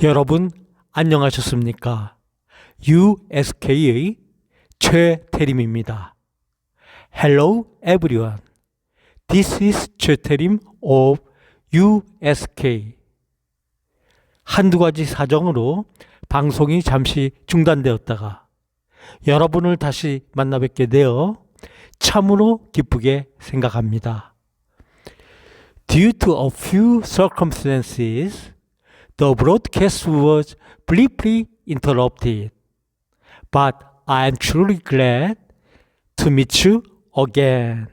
여러분 안녕하셨습니까? USK의 최태림입니다. Hello everyone. This is 최태림 of USK. 한두 가지 사정으로 방송이 잠시 중단되었다가 여러분을 다시 만나 뵙게 되어 참으로 기쁘게 생각합니다. Due to a few circumstances, the broadcast was briefly interrupted, but I am truly glad to meet you again.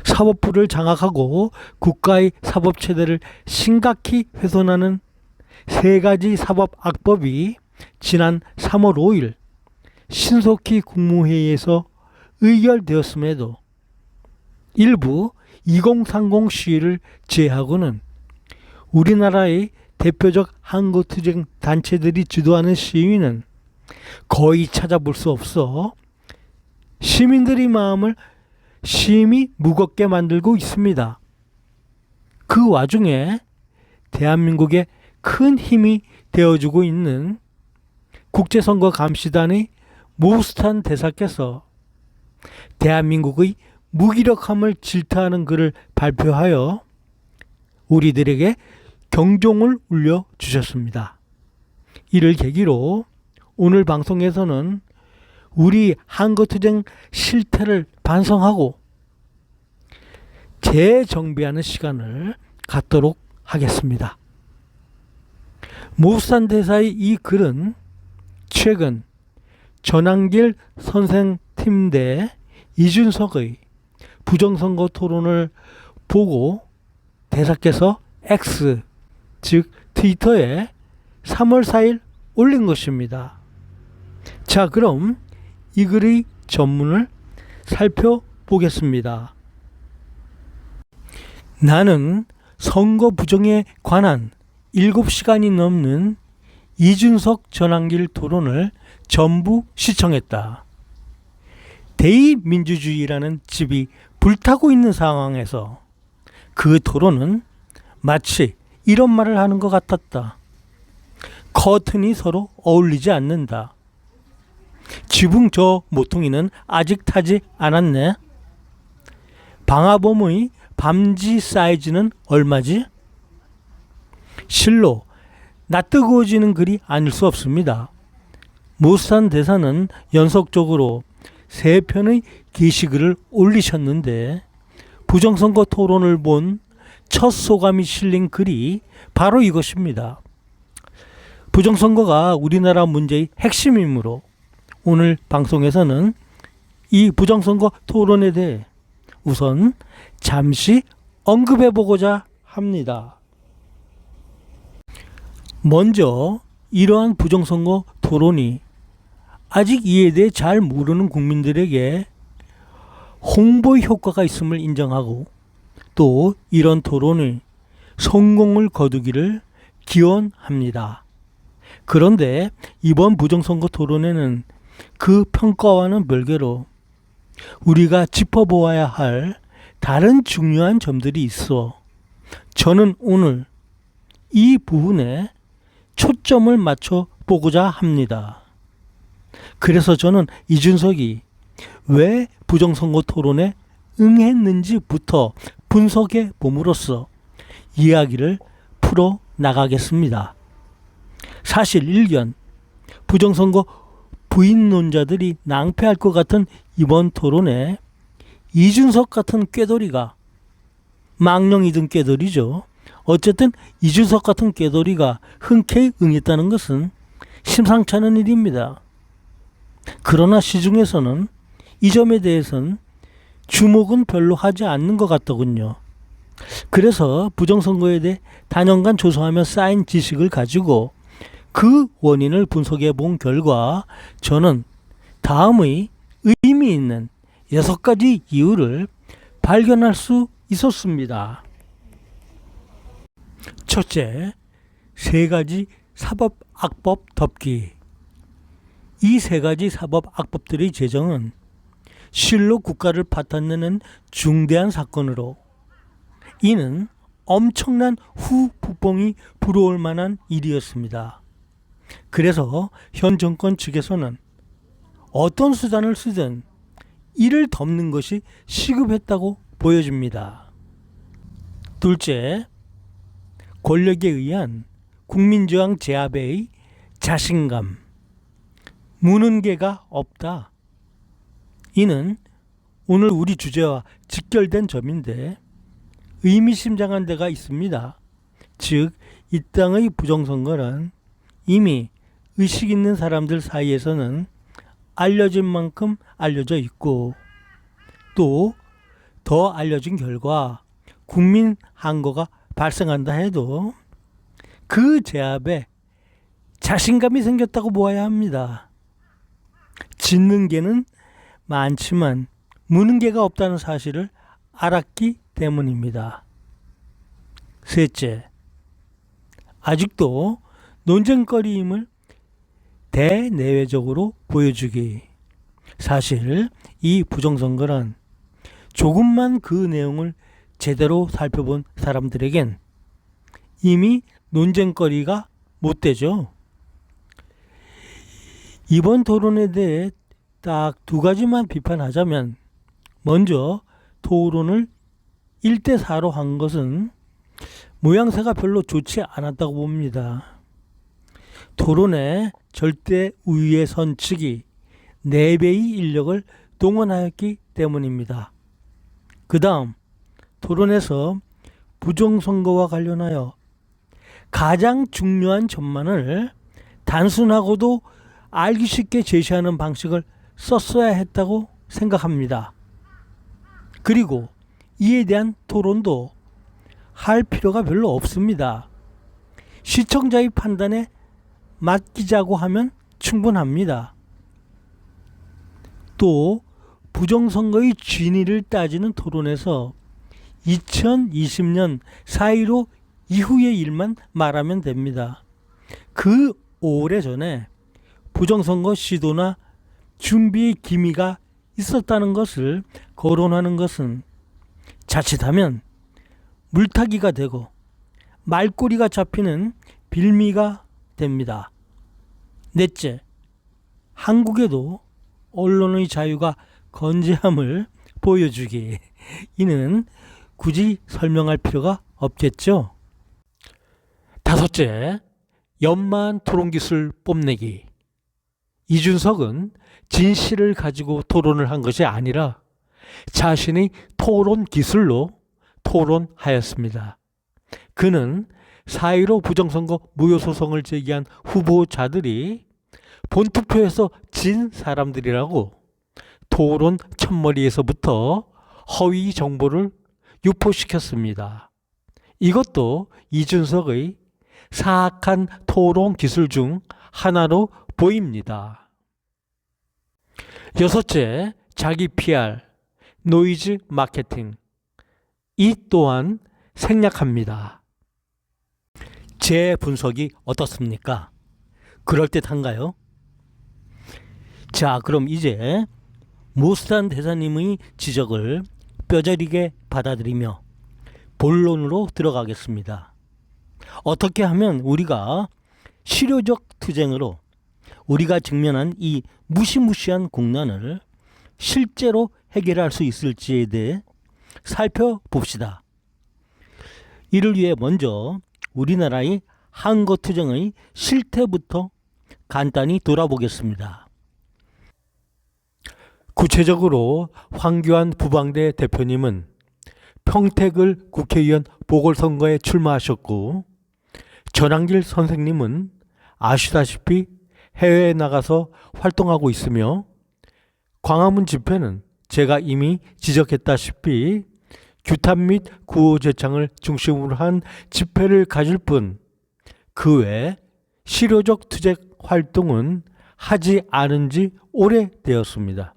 사법부를 장악하고 국가의 사법체계를 심각히 훼손하는 세 가지 사법악법이 지난 3월 5일 신속히 국무회의에서 의결되었음에도 일부 2030 시위를 제외하고는 우리나라의 대표적 한국투쟁 단체들이 주도하는 시위는 거의 찾아볼 수 없어 시민들의 마음을 심히 무겁게 만들고 있습니다. 그 와중에 대한민국에 큰 힘이 되어주고 있는 국제선거감시단의 모스탄 대사께서 대한민국의 무기력함을 질타하는 글을 발표하여 우리들에게 경종을 울려주셨습니다. 이를 계기로 오늘 방송에서는 우리 한국투쟁 실태를 반성하고 재정비하는 시간을 갖도록 하겠습니다. 모스탄 대사의 이 글은 최근 전한길 선생팀대 이준석의 부정선거 토론을 보고 대사께서 X, 즉 트위터에 3월 4일 올린 것입니다. 자, 그럼 이 글의 전문을 살펴보겠습니다. 나는 선거 부정에 관한 7시간이 넘는 이준석 전한길 토론을 전부 시청했다. 대의민주주의라는 집이 불타고 있는 상황에서 그 토론은 마치 이런 말을 하는 것 같았다. 커튼이 서로 어울리지 않는다. 지붕 저 모퉁이는 아직 타지 않았네. 방화범의 밤지 사이즈는 얼마지? 실로 낯뜨거워지는 글이 아닐 수 없습니다. 모스탄 대사는 연속적으로 3편의 게시글을 올리셨는데 부정선거 토론을 본 첫 소감이 실린 글이 바로 이것입니다. 부정선거가 우리나라 문제의 핵심이므로 오늘 방송에서는 이 부정선거 토론에 대해 우선 잠시 언급해보고자 합니다. 먼저 이러한 부정선거 토론이 아직 이에 대해 잘 모르는 국민들에게 홍보 효과가 있음을 인정하고 또 이런 토론의 성공을 거두기를 기원합니다. 그런데 이번 부정선거 토론에는 그 평가와는 별개로 우리가 짚어보아야 할 다른 중요한 점들이 있어 저는 오늘 이 부분에 초점을 맞춰 보고자 합니다. 그래서 저는 이준석이 왜 부정선거 토론에 응했는지부터 분석해 봄으로써 이야기를 풀어 나가겠습니다. 사실 일견 부정선거 부인론자들이 낭패할 것 같은 이번 토론에 이준석 같은 꾀돌이가 망령이든 꾀돌이죠. 어쨌든 이준석 같은 꾀돌이가 흔쾌히 응했다는 것은 심상치 않은 일입니다. 그러나 시중에서는 이 점에 대해서는 주목은 별로 하지 않는 것 같더군요. 그래서 부정선거에 대해 단연간 조사하며 쌓인 지식을 가지고 그 원인을 분석해 본 결과 저는 다음의 의미 있는 6가지 이유를 발견할 수 있었습니다. 첫째, 3가지 사법악법 덮기. 이 3가지 사법악법들의 제정은 실로 국가를 파탄내는 중대한 사건으로 이는 엄청난 후폭풍이 불어올 만한 일이었습니다. 그래서 현 정권 측에서는 어떤 수단을 쓰든 이를 덮는 것이 시급했다고 보여집니다. 둘째, 권력에 의한 국민저항 제압의 자신감. 무는 개가 없다. 이는 오늘 우리 주제와 직결된 점인데 의미심장한 데가 있습니다. 즉, 이 땅의 부정선거는 이미 의식 있는 사람들 사이에서는 알려진 만큼 알려져 있고 또 더 알려진 결과 국민 항거가 발생한다 해도 그 제압에 자신감이 생겼다고 보아야 합니다. 짖는 개는 많지만 무는 개가 없다는 사실을 알았기 때문입니다. 셋째, 아직도 논쟁거리임을 대내외적으로 보여주기. 사실 이 부정선거란 조금만 그 내용을 제대로 살펴본 사람들에겐 이미 논쟁거리가 못 되죠. 이번 토론에 대해 딱 두 가지만 비판하자면, 먼저 토론을 1대4로 한 것은 모양새가 별로 좋지 않았다고 봅니다. 토론에 절대 우위에 선 측이 4배의 인력을 동원하였기 때문입니다. 그 다음 토론에서 부정선거와 관련하여 가장 중요한 점만을 단순하고도 알기 쉽게 제시하는 방식을 썼어야 했다고 생각합니다. 그리고 이에 대한 토론도 할 필요가 별로 없습니다. 시청자의 판단에 맡기자고 하면 충분합니다. 또 부정선거의 진위를 따지는 토론에서 2020년 4.15 이후의 일만 말하면 됩니다. 그 오래전에 부정선거 시도나 준비의 기미가 있었다는 것을 거론하는 것은 자칫하면 물타기가 되고 말꼬리가 잡히는 빌미가 됩니다. 넷째, 한국에도 언론의 자유가 건재함을 보여주기. 이는 굳이 설명할 필요가 없겠죠. 다섯째, 연마한 토론기술 뽐내기. 이준석은 진실을 가지고 토론을 한 것이 아니라 자신의 토론 기술로 토론하였습니다. 그는 4.15 부정선거 무효소송을 제기한 후보자들이 본투표에서 진 사람들이라고 토론 첫머리에서부터 허위 정보를 유포시켰습니다. 이것도 이준석의 사악한 토론 기술 중 하나로 보입니다. 여섯째, 자기 PR, 노이즈 마케팅. 이 또한 생략합니다. 제 분석이 어떻습니까? 그럴듯한가요? 자, 그럼 이제 모스탄 대사님의 지적을 뼈저리게 받아들이며 본론으로 들어가겠습니다. 어떻게 하면 우리가 실효적 투쟁으로 우리가 직면한 이 무시무시한 국난을 실제로 해결할 수 있을지에 대해 살펴봅시다. 이를 위해 먼저 우리나라의 한거투쟁의 실태부터 간단히 돌아보겠습니다. 구체적으로 황교안 부방대 대표님은 평택을 국회의원 보궐선거에 출마하셨고, 전한길 선생님은 아시다시피 해외에 나가서 활동하고 있으며, 광화문 집회는 제가 이미 지적했다시피 규탄 및 구호 제창을 중심으로 한 집회를 가질 뿐 그 외 실효적 투쟁 활동은 하지 않은 지 오래되었습니다.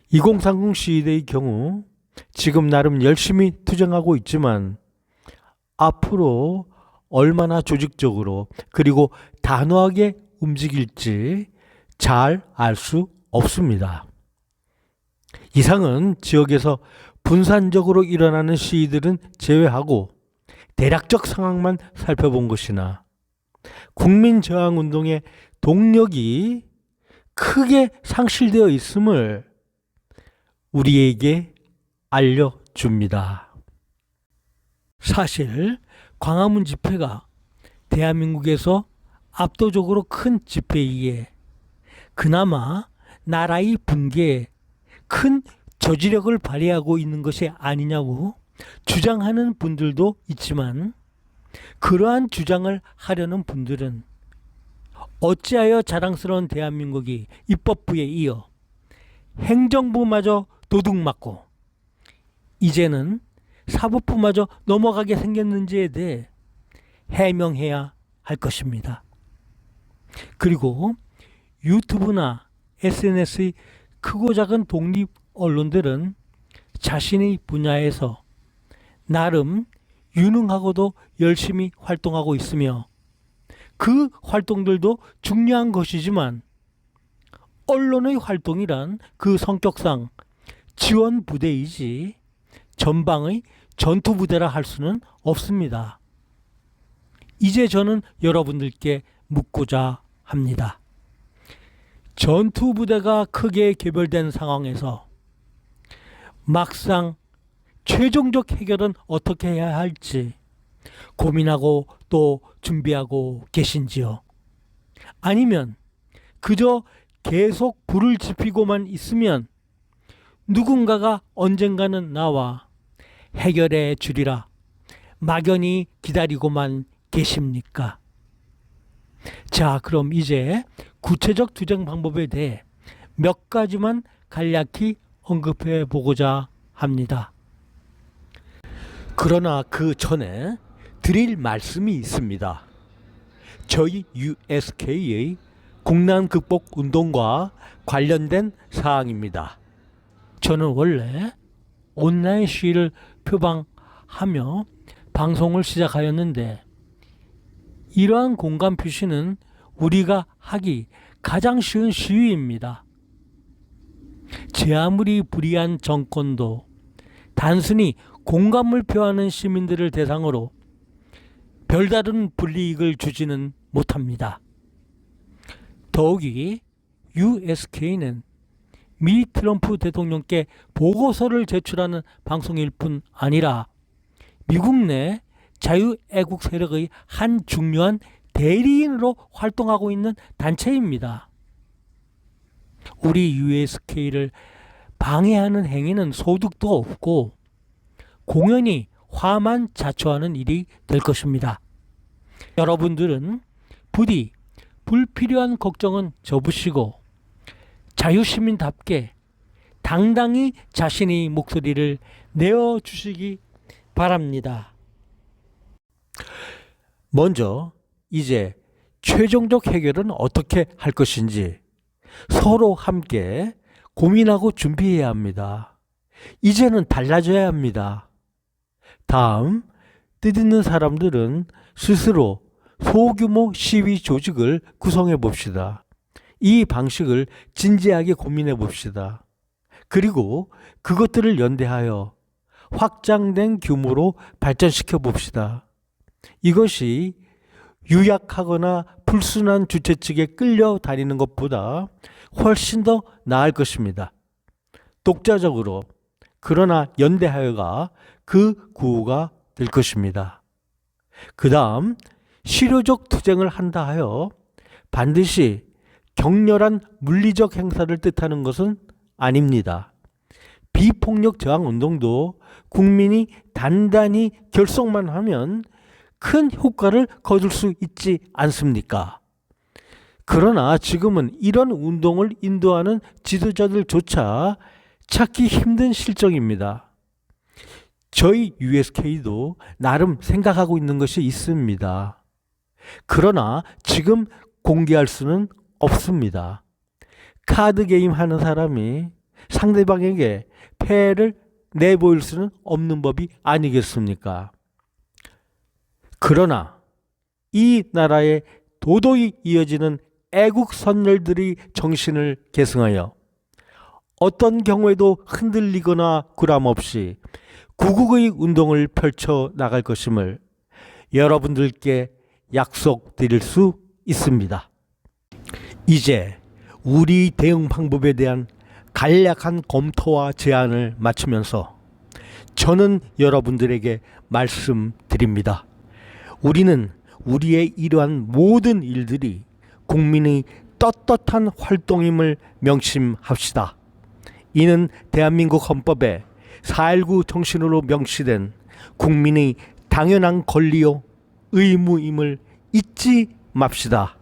2030 시대의 경우 지금 나름 열심히 투쟁하고 있지만 앞으로 얼마나 조직적으로 그리고 단호하게 움직일지 잘 알 수 없습니다. 이상은 지역에서 분산적으로 일어나는 시위들은 제외하고 대략적 상황만 살펴본 것이나 국민저항운동의 동력이 크게 상실되어 있음을 우리에게 알려줍니다. 사실 광화문 집회가 대한민국에서 압도적으로 큰 집회이기에 그나마 나라의 붕괴에 큰 저지력을 발휘하고 있는 것이 아니냐고 주장하는 분들도 있지만, 그러한 주장을 하려는 분들은 어찌하여 자랑스러운 대한민국이 입법부에 이어 행정부마저 도둑맞고 이제는 사법부마저 넘어가게 생겼는지에 대해 해명해야 할 것입니다. 그리고 유튜브나 SNS의 크고 작은 독립 언론들은 자신의 분야에서 나름 유능하고도 열심히 활동하고 있으며, 그 활동들도 중요한 것이지만 언론의 활동이란 그 성격상 지원 부대이지 전방의 전투 부대라 할 수는 없습니다. 이제 저는 여러분들께 묻고자 합니다. 전투 부대가 크게 개별된 상황에서 막상 최종적 해결은 어떻게 해야 할지 고민하고 또 준비하고 계신지요? 아니면 그저 계속 불을 지피고만 있으면 누군가가 언젠가는 나와 해결해 주리라 막연히 기다리고만 계십니까? 자, 그럼 이제 구체적 투쟁 방법에 대해 몇 가지만 간략히 언급해 보고자 합니다. 그러나 그 전에 드릴 말씀이 있습니다. 저희 USK의 국난 극복 운동과 관련된 사항입니다. 저는 원래 온라인 시위를 표방하며 방송을 시작하였는데, 이러한 공감 표시는 우리가 하기 가장 쉬운 시위입니다. 제 아무리 불의한 정권도 단순히 공감을 표하는 시민들을 대상으로 별다른 불이익을 주지는 못합니다. 더욱이 USK는 미 트럼프 대통령께 보고서를 제출하는 방송일 뿐 아니라 미국 내 자유애국 세력의 한 중요한 대리인으로 활동하고 있는 단체입니다. 우리 USK를 방해하는 행위는 소득도 없고 공연히 화만 자초하는 일이 될 것입니다. 여러분들은 부디 불필요한 걱정은 접으시고 자유시민답게 당당히 자신의 목소리를 내어주시기 바랍니다. 먼저 이제 최종적 해결은 어떻게 할 것인지 서로 함께 고민하고 준비해야 합니다. 이제는 달라져야 합니다. 다음, 뜻있는 사람들은 스스로 소규모 시위 조직을 구성해 봅시다. 이 방식을 진지하게 고민해 봅시다. 그리고 그것들을 연대하여 확장된 규모로 발전시켜 봅시다. 이것이 유약하거나 불순한 주체 측에 끌려다니는 것보다 훨씬 더 나을 것입니다. 독자적으로, 그러나 연대하여가 그 구호가 될 것입니다. 그 다음, 실효적 투쟁을 한다 하여 반드시 격렬한 물리적 행사를 뜻하는 것은 아닙니다. 비폭력 저항 운동도 국민이 단단히 결속만 하면 큰 효과를 거둘 수 있지 않습니까? 그러나 지금은 이런 운동을 인도하는 지도자들조차 찾기 힘든 실정입니다. 저희 USK도 나름 생각하고 있는 것이 있습니다. 그러나 지금 공개할 수는 없습니다. 카드 게임 하는 사람이 상대방에게 패를 내보일 수는 없는 법이 아니겠습니까? 그러나 이 나라에 도도히 이어지는 애국 선열들의 정신을 계승하여 어떤 경우에도 흔들리거나 구람없이 구국의 운동을 펼쳐 나갈 것임을 여러분들께 약속드릴 수 있습니다. 이제 우리 대응 방법에 대한 간략한 검토와 제안을 마치면서 저는 여러분들에게 말씀드립니다. 우리는 우리의 이러한 모든 일들이 국민의 떳떳한 활동임을 명심합시다. 이는 대한민국 헌법에 4.19 정신으로 명시된 국민의 당연한 권리요 의무임을 잊지 맙시다.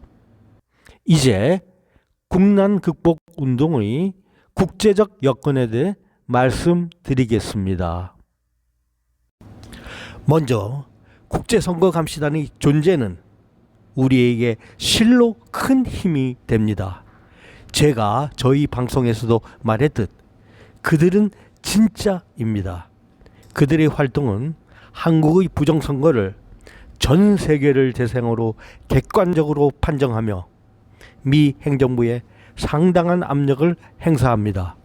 이제 국난 극복 운동의 국제적 여건에 대해 말씀드리겠습니다. 먼저 국제선거감시단의 존재는 우리에게 실로 큰 힘이 됩니다. 제가 저희 방송에서도 말했듯 그들은 진짜입니다. 그들의 활동은 한국의 부정선거를 전 세계를 대상으로 객관적으로 판정하며 미 행정부에 상당한 압력을 행사합니다.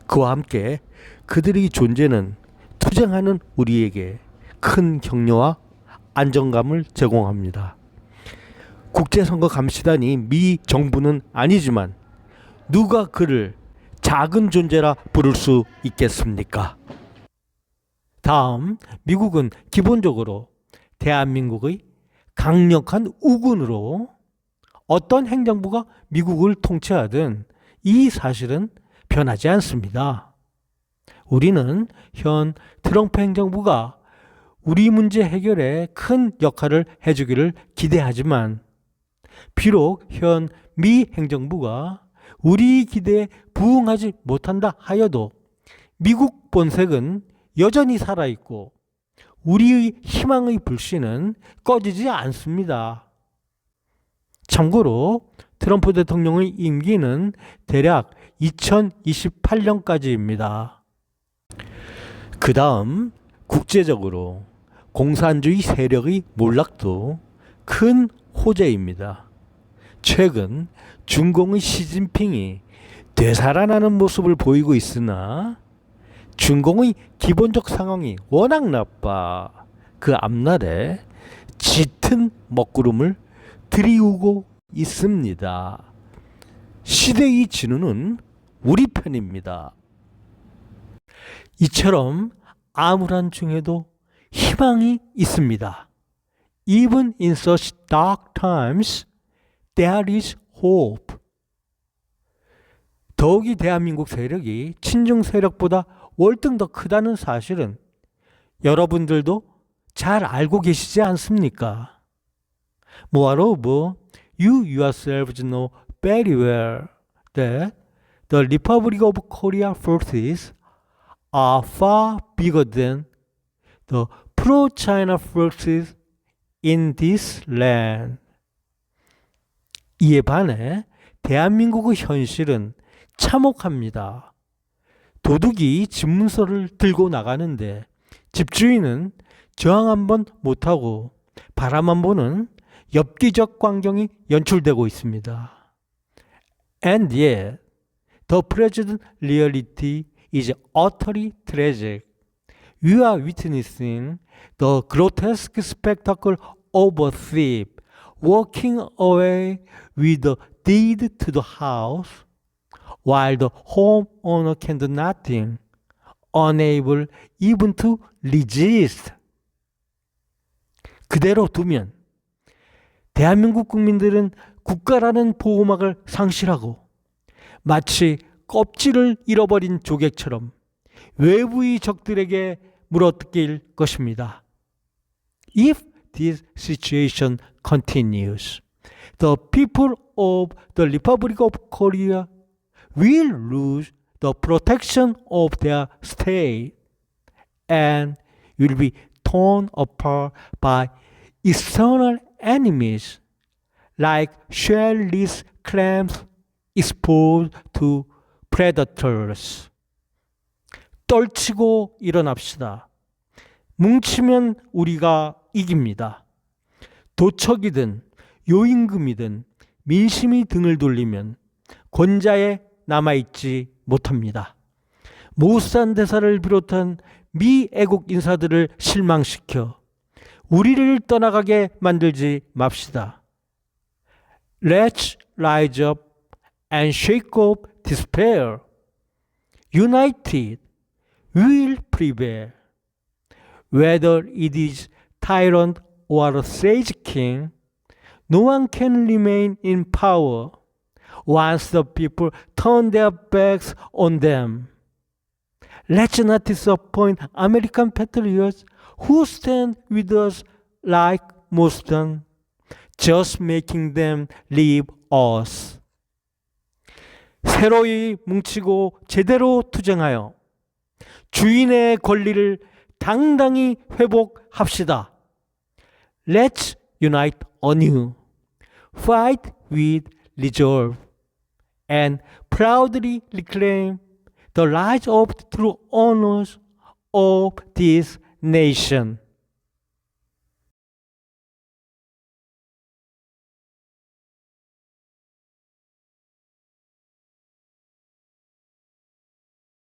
그와 함께 그들의 존재는 투쟁하는 우리에게 큰 격려와 안정감을 제공합니다. 국제선거감시단이 미 정부는 아니지만 누가 그를 작은 존재라 부를 수 있겠습니까? 다음, 미국은 기본적으로 대한민국의 강력한 우군으로 어떤 행정부가 미국을 통치하든 이 사실은 변하지 않습니다. 우리는 현 트럼프 행정부가 우리 문제 해결에 큰 역할을 해주기를 기대하지만 비록 현 미 행정부가 우리 기대에 부응하지 못한다 하여도 미국 본색은 여전히 살아있고 우리의 희망의 불씨는 꺼지지 않습니다. 참고로 트럼프 대통령의 임기는 대략 2028년까지입니다. 그 다음 국제적으로 공산주의 세력의 몰락도 큰 호재입니다. 최근 중공의 시진핑이 되살아나는 모습을 보이고 있으나 중공의 기본적 상황이 워낙 나빠 그 앞날에 짙은 먹구름을 들이우고 있습니다. 시대의 진우는 우리 편입니다. 이처럼 암울한 중에도 희망이 있습니다. Even in such dark times, there is hope. 더욱이 대한민국 세력이 친중 세력보다 월등 더 크다는 사실은 여러분들도 잘 알고 계시지 않습니까? Moreover, you yourselves know very well that the Republic of Korea forces are far bigger than the pro-China forces in this land. 이에 반해 대한민국의 현실은 참혹합니다. 도둑이 집문서를 들고 나가는데 집주인은 저항 한번 못하고 바라만 보는 엽기적 광경이 연출되고 있습니다. And yet, the present reality is utterly tragic. We are witnessing the grotesque spectacle of a thief walking away with the deed to the house, while the homeowner can do nothing, unable even to resist. 그대로 두면 대한민국 국민들은 국가라는 보호막을 상실하고 마치 껍질을 잃어버린 조개처럼 외부의 적들에게 물어뜯길 것입니다. If this situation continues, the people of the Republic of Korea will lose the protection of their state and will be torn apart by external enemies like shellless clams exposed to predators. 떨치고 일어납시다. 뭉치면 우리가 이깁니다. 도척이든 요임금이든 민심이 등을 돌리면 권자에 남아있지 못합니다. 모우산 대사를 비롯한 미 애국 인사들을 실망시켜 우리를 떠나가게 만들지 맙시다. Let's rise up and shake off despair. United, we will prevail. Whether it is tyrant or a sage king, no one can remain in power once the people turn their backs on them. Let's not disappoint American patriots who stand with us like Boston, just making them leave us. 새로이 뭉치고 제대로 투쟁하여 주인의 권리를 당당히 회복합시다. Let's unite anew, fight with resolve, and proudly reclaim the rights of the true owners of this nation.